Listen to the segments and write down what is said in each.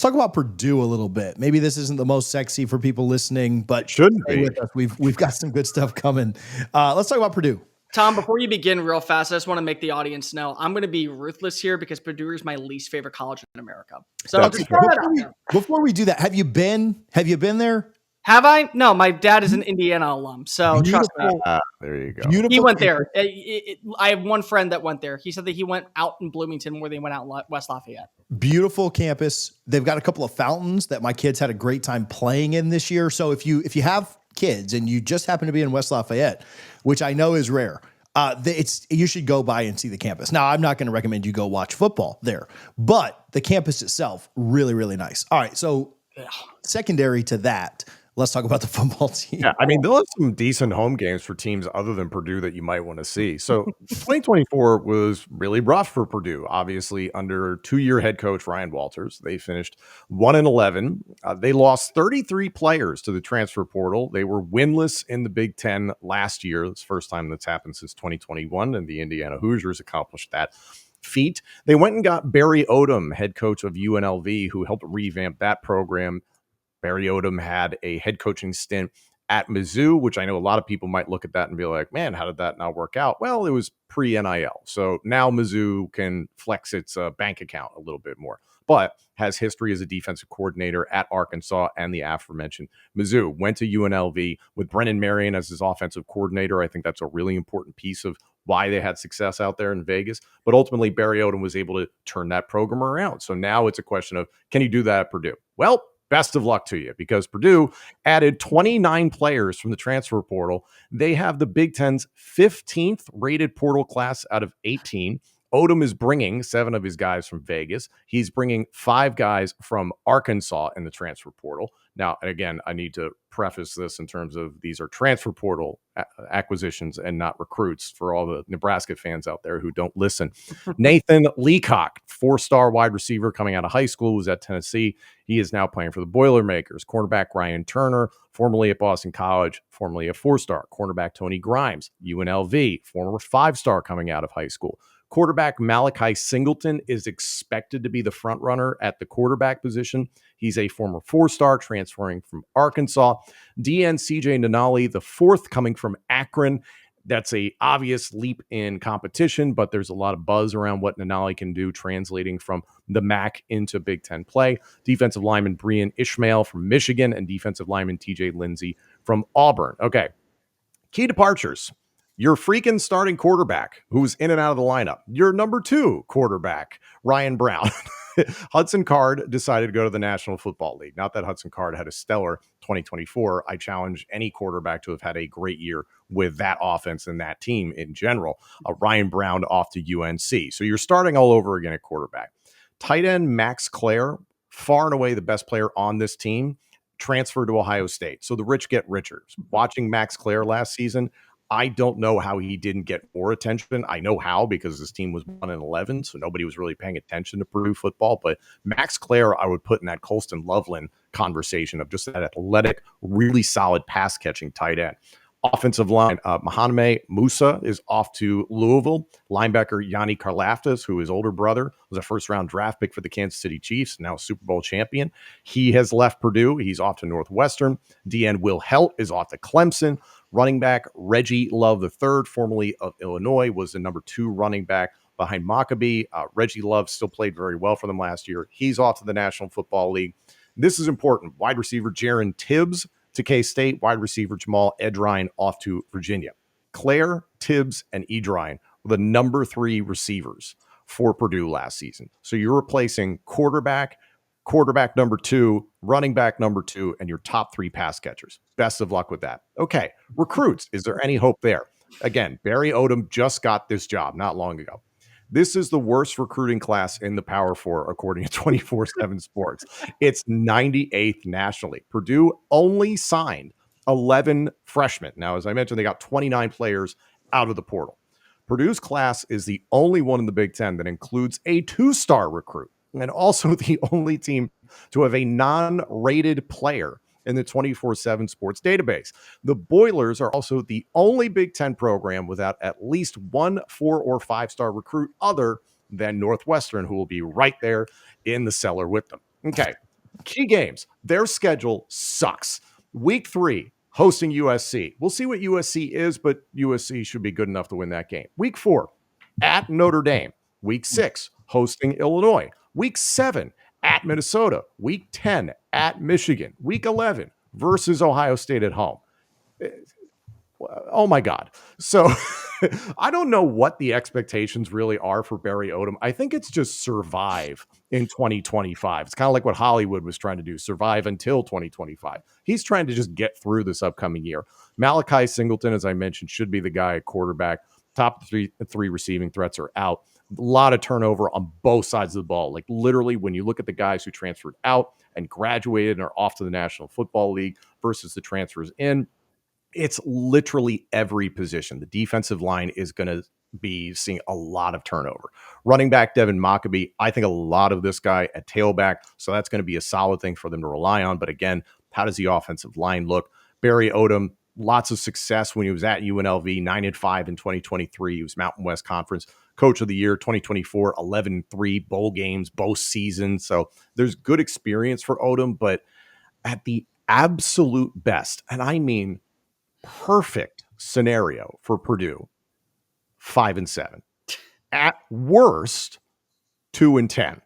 Let's talk about Purdue a little bit. Maybe this isn't the most sexy for people listening, but shouldn't stay be. with us. We've got some good stuff coming. Let's talk about Purdue. Tom, before you begin real fast, I just want to make the audience know I'm going to be ruthless here because Purdue is my least favorite college in America. So before we do that, have you been there? Have I? No, my dad is an Indiana alum, so trust me. There you go. Beautiful. He went there. I have one friend that went there. He said that he went out in Bloomington more than he went out in West Lafayette. Beautiful campus. They've got a couple of fountains that my kids had a great time playing in this year. So if you have kids and you just happen to be in West Lafayette, which I know is rare, you should go by and see the campus. Now, I'm not going to recommend you go watch football there, but the campus itself, really, really nice. All right, so secondary to that, let's talk about the football team. Yeah, I mean, they'll have some decent home games for teams other than Purdue that you might want to see. So 2024 was really rough for Purdue, obviously under two-year head coach Ryan Walters. They finished 1-11. They lost 33 players to the transfer portal. They were winless in the Big Ten last year. It's the first time that's happened since 2021, and the Indiana Hoosiers accomplished that feat. They went and got Barry Odom, head coach of UNLV, who helped revamp that program. Barry Odom had a head coaching stint at Mizzou, which I know a lot of people might look at that and be like, man, how did that not work out? Well, it was pre-NIL. So now Mizzou can flex its bank account a little bit more, but has history as a defensive coordinator at Arkansas and the aforementioned Mizzou. Went to UNLV with Brennan Marion as his offensive coordinator. I think that's a really important piece of why they had success out there in Vegas. But ultimately, Barry Odom was able to turn that program around. So now it's a question of, can you do that at Purdue? Well, best of luck to you, because Purdue added 29 players from the transfer portal. They have the Big Ten's 15th rated portal class out of 18. Odom is bringing 7 of his guys from Vegas. He's bringing 5 guys from Arkansas in the transfer portal. Now, again, I need to preface this in terms of these are transfer portal acquisitions and not recruits for all the Nebraska fans out there who don't listen. Nathan Leacock, 4-star wide receiver coming out of high school, was at Tennessee. He is now playing for the Boilermakers. Cornerback Ryan Turner, formerly at Boston College, formerly a 4-star. Cornerback Tony Grimes, UNLV, former 5-star coming out of high school. Quarterback Malachi Singleton is expected to be the front runner at the quarterback position. He's a former 4-star transferring from Arkansas. DN CJ Nanali, the 4th coming from Akron. That's a obvious leap in competition, but there's a lot of buzz around what Nanali can do translating from the MAC into Big Ten play. Defensive lineman Brian Ishmael from Michigan and defensive lineman TJ Lindsey from Auburn. Okay, key departures. Your freaking starting quarterback who's in and out of the lineup. Your number 2 quarterback, Ryan Brown. Hudson Card decided to go to the National Football League. Not that Hudson Card had a stellar 2024. I challenge any quarterback to have had a great year with that offense and that team in general. Ryan Brown off to UNC. So you're starting all over again at quarterback. Tight end Max Clare, far and away the best player on this team, transferred to Ohio State. So the rich get richer. Watching Max Clare last season, I don't know how he didn't get more attention. I know how, because his team was 1-11, so nobody was really paying attention to Purdue football. But Max Clare, I would put in that Colston Loveland conversation of just that athletic, really solid pass-catching tight end. Offensive line, Mahaname Musa is off to Louisville. Linebacker Yanni Karlaftis, who his older brother was a first-round draft pick for the Kansas City Chiefs, now Super Bowl champion. He has left Purdue. He's off to Northwestern. DN Will Helt is off to Clemson. Running back Reggie Love III, formerly of Illinois, was the number 2 running back behind Maccabee. Reggie Love still played very well for them last year. He's off to the National Football League. This is important. Wide receiver Jaron Tibbs to K-State. Wide receiver Jamal Edrine off to Virginia. Claire, Tibbs, and Edrine were the number 3 receivers for Purdue last season. So you're replacing quarterback number 2, running back number 2, and your top 3 pass catchers. Best of luck with that. Okay, recruits. Is there any hope there? Again, Barry Odom just got this job not long ago. This is the worst recruiting class in the Power 4, according to 24/7 Sports. It's 98th nationally. Purdue only signed 11 freshmen. Now, as I mentioned, they got 29 players out of the portal. Purdue's class is the only one in the Big Ten that includes a 2-star recruit, and also the only team to have a non-rated player in the 24/7 Sports database. The Boilers are also the only Big Ten program without at least one 4- or 5-star recruit other than Northwestern, who will be right there in the cellar with them. Okay, Key games. Their schedule sucks. Week 3, hosting USC. We'll see what USC is, but USC should be good enough to win that game. Week 4, at Notre Dame. Week 6, hosting Illinois. Week 7, at Minnesota. Week 10, at Michigan. Week 11, versus Ohio State at home. Oh my God. So I don't know what the expectations really are for Barry Odom. I think it's just survive in 2025. It's kind of like what Hollywood was trying to do, survive until 2025. He's trying to just get through this upcoming year. Malachi Singleton, as I mentioned, should be the guy at quarterback. Top three receiving threats are out. A lot of turnover on both sides of the ball. Like literally, when you look at the guys who transferred out and graduated and are off to the National Football League versus the transfers in, it's literally every position. The defensive line is going to be seeing a lot of turnover. Running back Devin Mockabee, I think a lot of this guy at tailback, so that's going to be a solid thing for them to rely on. But again, how does the offensive line look? Barry Odom, lots of success when he was at UNLV, 9-5 in 2023. He was Mountain West Conference Coach of the Year, 2024, 11-3 bowl games, both seasons. So there's good experience for Odom, but at the absolute best, and I mean perfect scenario for Purdue, 5-7. At worst, 2-10.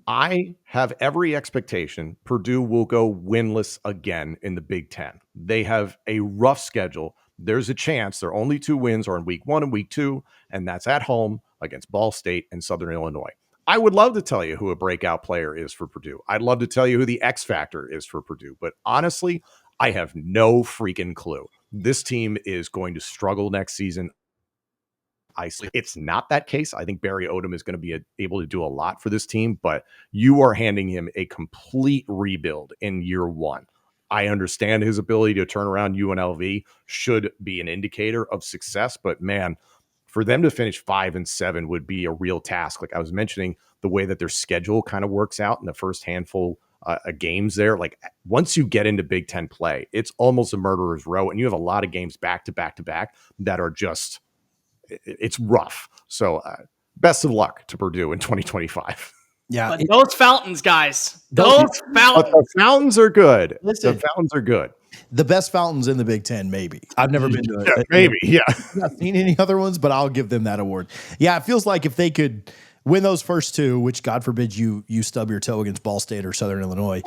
I have every expectation Purdue will go winless again in the Big Ten. They have a rough schedule. There's a chance their only 2 wins are in week 1 and week 2, and that's at home against Ball State and Southern Illinois. I would love to tell you who a breakout player is for Purdue. I'd love to tell you who the X factor is for Purdue, but honestly, I have no freaking clue. This team is going to struggle next season. It's not that case. I think Barry Odom is going to be able to do a lot for this team, but you are handing him a complete rebuild in year 1. I understand his ability to turn around UNLV should be an indicator of success, but man, for them to finish 5-7 would be a real task. Like I was mentioning, the way that their schedule kind of works out in the first handful games there. Like once you get into Big Ten play, it's almost a murderer's row, and you have a lot of games back to back to back that are just, it's rough. So best of luck to Purdue in 2025. Yeah. But those fountains, guys, those fountains. The fountains are good. Listen, the fountains are good. The best fountains in the Big Ten, maybe. I've never been to it. Maybe, yeah. I've not seen any other ones, but I'll give them that award. Yeah, it feels like if they could win those first 2, which God forbid you stub your toe against Ball State or Southern Illinois,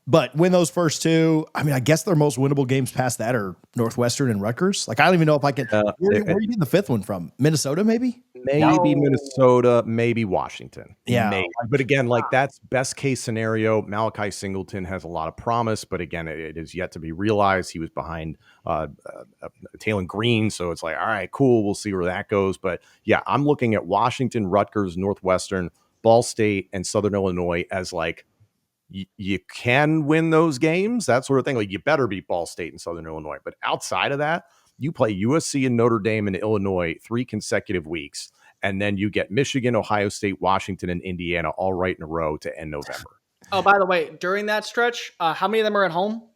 but win those first 2. I mean, I guess their most winnable games past that are Northwestern and Rutgers. Like, I don't even know if I can. Where are you getting the 5th one from? Minnesota, maybe? Maybe Minnesota, maybe Washington. Yeah. Maybe. But again, like that's best case scenario. Malachi Singleton has a lot of promise, but again, it is yet to be realized. He was behind Taylon Green. So it's like, all right, cool. We'll see where that goes. But yeah, I'm looking at Washington, Rutgers, Northwestern, Ball State, and Southern Illinois as like, you can win those games, that sort of thing. Like you better beat Ball State and Southern Illinois. But outside of that, you play USC and Notre Dame and Illinois 3 consecutive weeks, and then you get Michigan, Ohio State, Washington, and Indiana all right in a row to end November. Oh, by the way, during that stretch, how many of them are at home?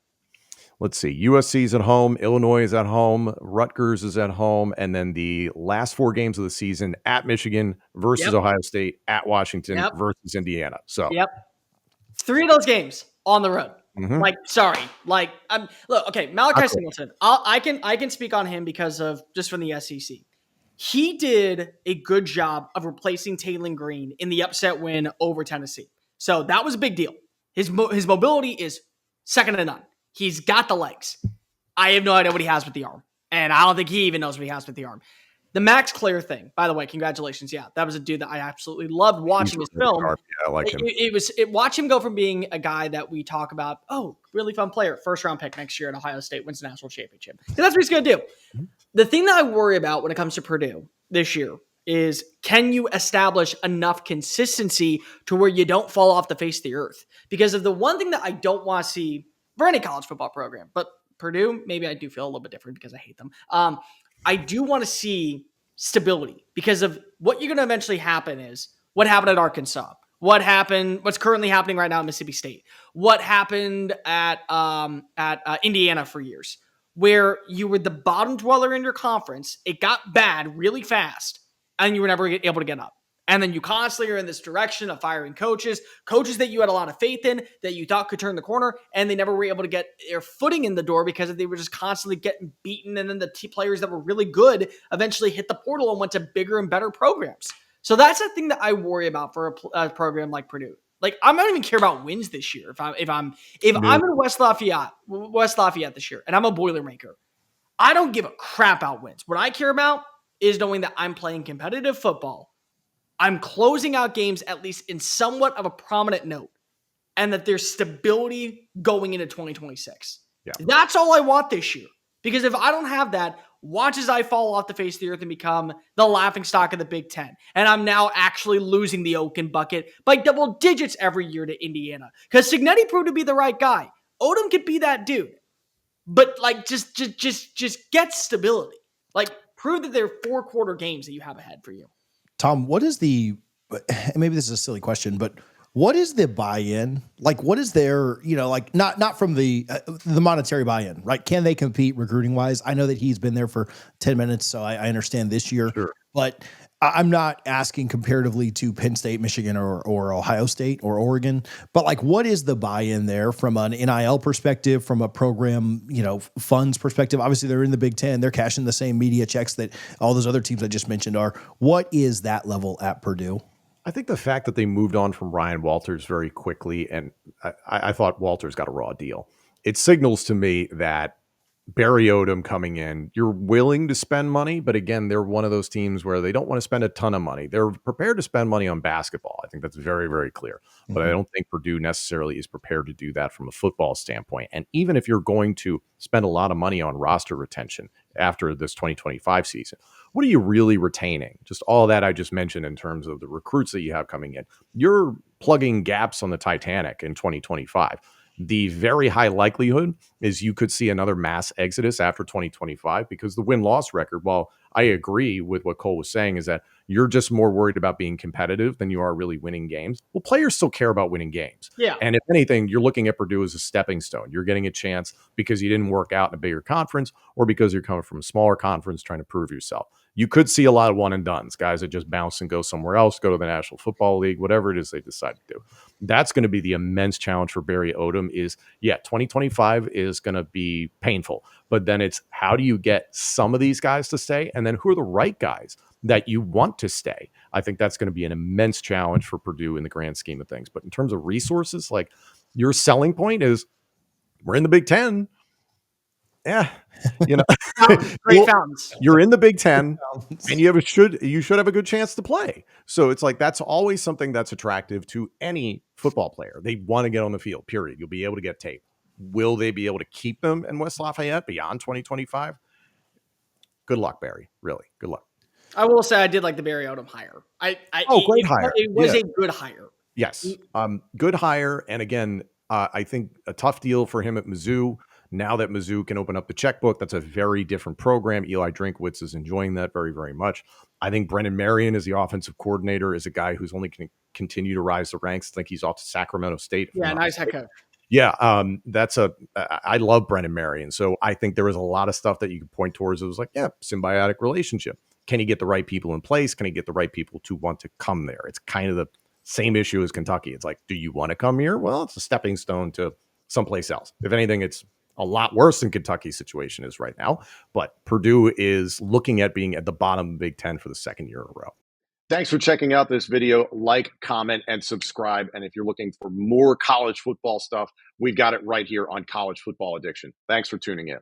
Let's see. USC's at home, Illinois is at home, Rutgers is at home, and then the last 4 games of the season at Michigan versus Ohio State, at Washington versus Indiana. So, 3 of those games on the road. Mm-hmm. Like, sorry. Like, look, okay, Malachi Singleton. I can speak on him because of just from the SEC. He did a good job of replacing Taylon Green in the upset win over Tennessee. So that was a big deal. His mobility is second to none. He's got the legs. I have no idea what he has with the arm, and I don't think he even knows what he has with the arm. The Max Clear thing, by the way, congratulations. Yeah, that was a dude that I absolutely loved watching his film. Yeah, I like him. Watch him go from being a guy that we talk about, oh, really fun player, 1st round pick next year at Ohio State, wins the national championship. And that's what he's going to do. Mm-hmm. The thing that I worry about when it comes to Purdue this year is, can you establish enough consistency to where you don't fall off the face of the earth? Because of the one thing that I don't want to see for any college football program, but Purdue, maybe I do feel a little bit different because I hate them. I do want to see stability, because of what you're going to eventually happen is what happened at Arkansas, what's currently happening right now at Mississippi State, what happened at Indiana for years, where you were the bottom dweller in your conference. It got bad really fast and you were never able to get up. And then you constantly are in this direction of firing coaches that you had a lot of faith in, that you thought could turn the corner, and they never were able to get their footing in the door because they were just constantly getting beaten. And then the players that were really good eventually hit the portal and went to bigger and better programs. So that's the thing that I worry about for a program like Purdue. Like, I don't even care about wins this year. If I'm in West Lafayette this year, and I'm a Boilermaker, I don't give a crap about wins. What I care about is knowing that I'm playing competitive football. I'm closing out games at least in somewhat of a prominent note, and that there's stability going into 2026. Yeah. That's all I want this year. Because if I don't have that, watch as I fall off the face of the earth and become the laughingstock of the Big Ten. And I'm now actually losing the Oaken bucket by double digits every year to Indiana. Because Cignetti proved to be the right guy. Odom could be that dude. But like, just get stability. Like, prove that there are 4-quarter games that you have ahead for you. Tom, what is maybe this is a silly question, but what is the buy-in? Like, what is their, like not from the monetary buy-in, right? Can they compete recruiting wise? I know that he's been there for 10 minutes, so I understand this year, Sure. But I'm not asking comparatively to Penn State, Michigan, or Ohio State or Oregon, but like, what is the buy-in there from an NIL perspective, from a program, funds perspective? Obviously, they're in the Big Ten. They're cashing the same media checks that all those other teams I just mentioned are. What is that level at Purdue? I think the fact that they moved on from Ryan Walters very quickly, and I thought Walters got a raw deal. It signals to me that Barry Odom coming in, you're willing to spend money, but again, they're one of those teams where they don't want to spend a ton of money. They're prepared to spend money on basketball. I think that's very, very clear. But I don't think Purdue necessarily is prepared to do that from a football standpoint. And even if you're going to spend a lot of money on roster retention after this 2025 season, what are you really retaining? Just all that I just mentioned in terms of the recruits that you have coming in. You're plugging gaps on the Titanic in 2025. The very high likelihood is you could see another mass exodus after 2025 because the win-loss record, while I agree with what Cole was saying, is that you're just more worried about being competitive than you are really winning games. Well, players still care about winning games. Yeah. And if anything, you're looking at Purdue as a stepping stone. You're getting a chance because you didn't work out in a bigger conference or because you're coming from a smaller conference trying to prove yourself. You could see a lot of one and dones, guys that just bounce and go somewhere else, go to the National Football League, whatever it is they decide to do. That's going to be the immense challenge for Barry Odom is, 2025 is going to be painful, but then it's how do you get some of these guys to stay? And then who are the right guys that you want to stay? I think that's going to be an immense challenge for Purdue in the grand scheme of things. But in terms of resources, like your selling point is we're in the Big Ten. Yeah, Great fountains. You're in the Big Ten, and you should have a good chance to play. So it's like that's always something that's attractive to any football player. They want to get on the field. Period. You'll be able to get tape. Will they be able to keep them in West Lafayette beyond 2025? Good luck, Barry. Really, good luck. I will say I did like the Barry Odom hire. Great hire. It was a good hire. Yes, good hire. And again, I think a tough deal for him at Mizzou. Now that Mizzou can open up the checkbook, that's a very different program. Eli Drinkwitz is enjoying that very, very much. I think Brennan Marion as the offensive coordinator is a guy who's only going to continue to rise the ranks. I think he's off to Sacramento State. Yeah, nice head coach. Yeah, I love Brennan Marion. So I think there was a lot of stuff that you could point towards. It was like, symbiotic relationship. Can he get the right people in place? Can he get the right people to want to come there? It's kind of the same issue as Kentucky. It's like, do you want to come here? Well, it's a stepping stone to someplace else. If anything, it's a lot worse than Kentucky's situation is right now. But Purdue is looking at being at the bottom of the Big Ten for the second year in a row. Thanks for checking out this video. Like, comment, and subscribe. And if you're looking for more college football stuff, we've got it right here on College Football Addiction. Thanks for tuning in.